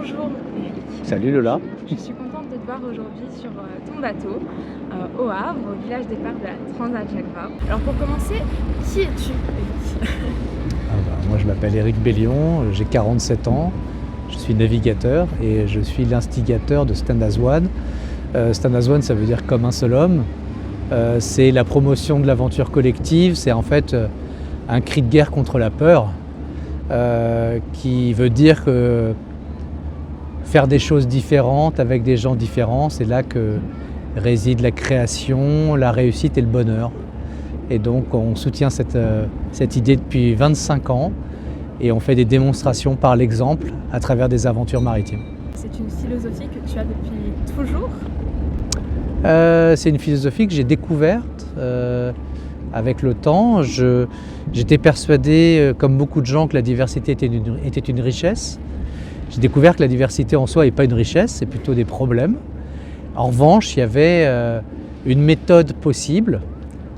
Bonjour Eric, Salut Lola. je suis contente de te voir aujourd'hui sur ton bateau au Havre, au village départ de la Transat Jacques Vabre. Alors pour commencer, qui es-tu Eric? Moi je m'appelle Eric Bellion, j'ai 47 ans, je suis navigateur et je suis l'instigateur de Stand as One. Stand as One, ça veut dire comme un seul homme. C'est la promotion de l'aventure collective, c'est en fait un cri de guerre contre la peur qui veut dire que faire des choses différentes avec des gens différents, c'est là que réside la création, la réussite et le bonheur. Et donc on soutient cette idée depuis 25 ans et on fait des démonstrations par l'exemple à travers des aventures maritimes. C'est une philosophie que tu as depuis toujours? C'est une philosophie que j'ai découverte avec le temps. J'étais persuadé, comme beaucoup de gens, que la diversité était une richesse. J'ai découvert que la diversité en soi n'est pas une richesse, c'est plutôt des problèmes. En revanche, il y avait une méthode possible,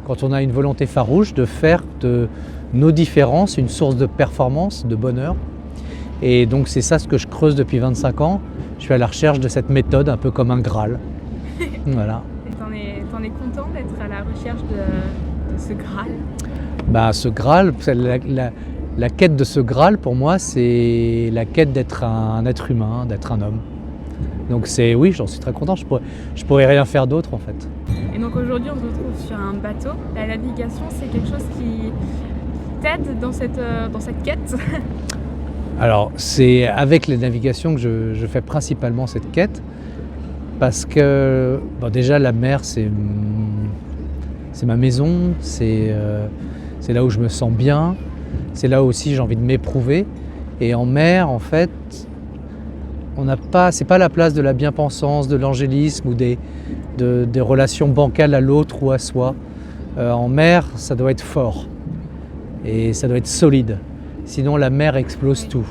quand on a une volonté farouche, de faire de nos différences une source de performance, de bonheur. Et donc c'est ça ce que je creuse depuis 25 ans. Je suis à la recherche de cette méthode, un peu comme un Graal. Voilà. Et t'en es content d'être à la recherche de ce Graal? Ce Graal, la quête de ce Graal pour moi, c'est la quête d'être un être humain, d'être un homme. Donc oui, j'en suis très content, je pourrais rien faire d'autre en fait. Et donc aujourd'hui on se retrouve sur un bateau. La navigation, c'est quelque chose qui t'aide dans cette quête? Alors c'est avec la navigation que je fais principalement cette quête, parce que déjà la mer c'est ma maison, c'est là où je me sens bien, c'est là aussi j'ai envie de m'éprouver. Et en mer en fait, c'est pas la place de la bien-pensance, de l'angélisme ou des relations bancales à l'autre ou à soi. En mer, ça doit être fort et ça doit être solide. Sinon, la mer explose tout.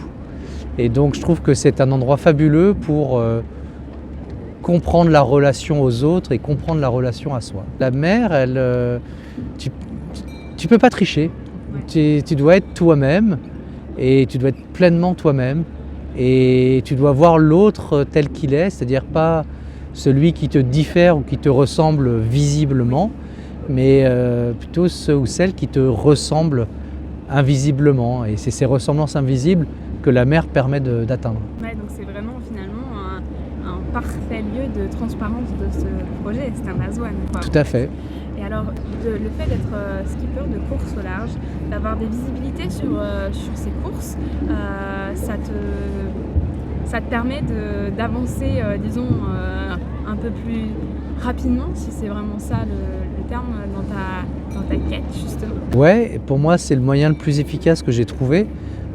Et donc, je trouve que c'est un endroit fabuleux pour comprendre la relation aux autres et comprendre la relation à soi. La mer, tu peux pas tricher. Tu dois être toi-même et tu dois être pleinement toi-même. Et tu dois voir l'autre tel qu'il est, c'est-à-dire pas celui qui te diffère ou qui te ressemble visiblement, mais plutôt ceux ou celles qui te ressemblent invisiblement. Et c'est ces ressemblances invisibles que la mer permet d'atteindre. Ouais, donc c'est vraiment finalement un parfait lieu de transparence de ce projet, Stand as One, quoi. Tout à fait. Et alors, le fait d'être skipper de course au large, d'avoir des visibilités sur ces courses, ça te permet d'avancer, disons, un peu plus rapidement, si c'est vraiment ça le terme, dans ta quête, justement. Ouais, pour moi, c'est le moyen le plus efficace que j'ai trouvé,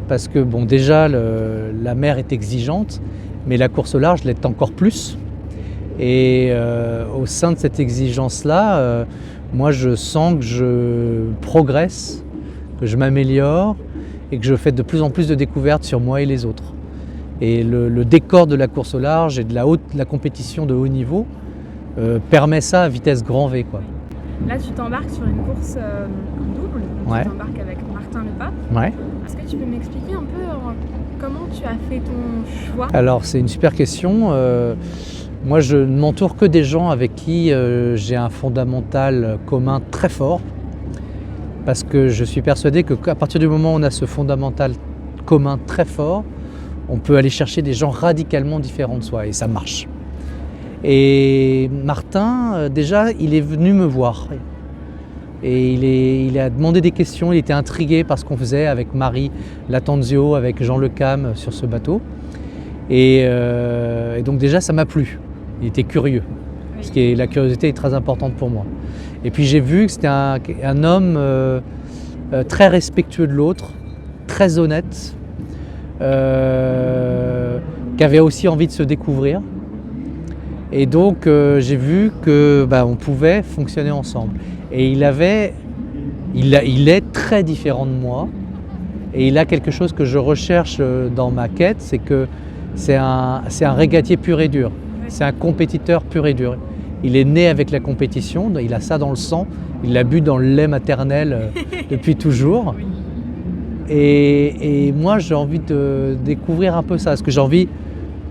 parce que déjà, la mer est exigeante, mais la course au large l'est encore plus. Et au sein de cette exigence-là, moi je sens que je progresse, que je m'améliore et que je fais de plus en plus de découvertes sur moi et les autres. Et le décor de la course au large et de la compétition de haut niveau permet ça à vitesse grand V, quoi. Là tu t'embarques sur une course en double, donc Ouais. tu t'embarques avec Martin Lepape. Ouais. Est-ce que tu peux m'expliquer un peu comment tu as fait ton choix? Alors c'est une super question. Moi, je ne m'entoure que des gens avec qui j'ai un fondamental commun très fort, parce que je suis persuadé qu'à partir du moment où on a ce fondamental commun très fort, on peut aller chercher des gens radicalement différents de soi, et ça marche. Et Martin, déjà, il est venu me voir, et il a demandé des questions, il était intrigué par ce qu'on faisait avec Marie Latanzio, avec Jean Le Cam sur ce bateau, et donc déjà, ça m'a plu. Il était curieux, parce que la curiosité est très importante pour moi. Et puis j'ai vu que c'était un homme très respectueux de l'autre, très honnête, qui avait aussi envie de se découvrir. Et donc j'ai vu qu'on pouvait fonctionner ensemble. Et il est très différent de moi, et il a quelque chose que je recherche dans ma quête, c'est que c'est un régatier pur et dur. C'est un compétiteur pur et dur. Il est né avec la compétition, il a ça dans le sang, il l'a bu dans le lait maternel depuis toujours. Et moi j'ai envie de découvrir un peu ça, parce que j'ai envie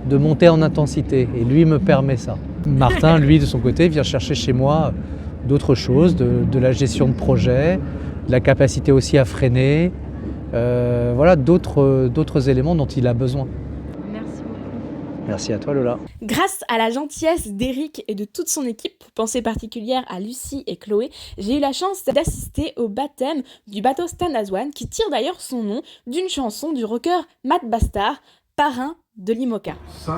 de monter en intensité. Et lui me permet ça. Martin, lui, de son côté, vient chercher chez moi d'autres choses, de la gestion de projet, de la capacité aussi à freiner, voilà, d'autres éléments dont il a besoin. Merci beaucoup. Merci à toi, Lola. Grâce à la gentillesse d'Eric et de toute son équipe, pensée particulière à Lucie et Chloé, j'ai eu la chance d'assister au baptême du bateau Stand As One, qui tire d'ailleurs son nom d'une chanson du rocker Matt Bastard, parrain de l'IMOCA. 5,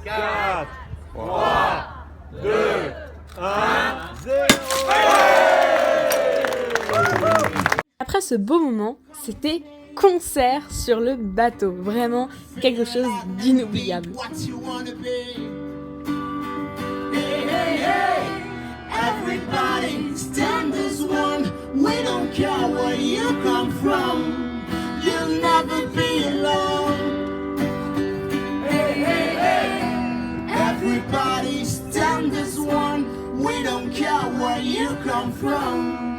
4, 3, 2, 1, 0. Après ce beau moment, c'était concert sur le bateau. Vraiment quelque chose d'inoubliable. Everybody stand as one. We don't care where you come from. You'll never be alone. Hey, hey, hey. Everybody stand as one. We don't care where you come from.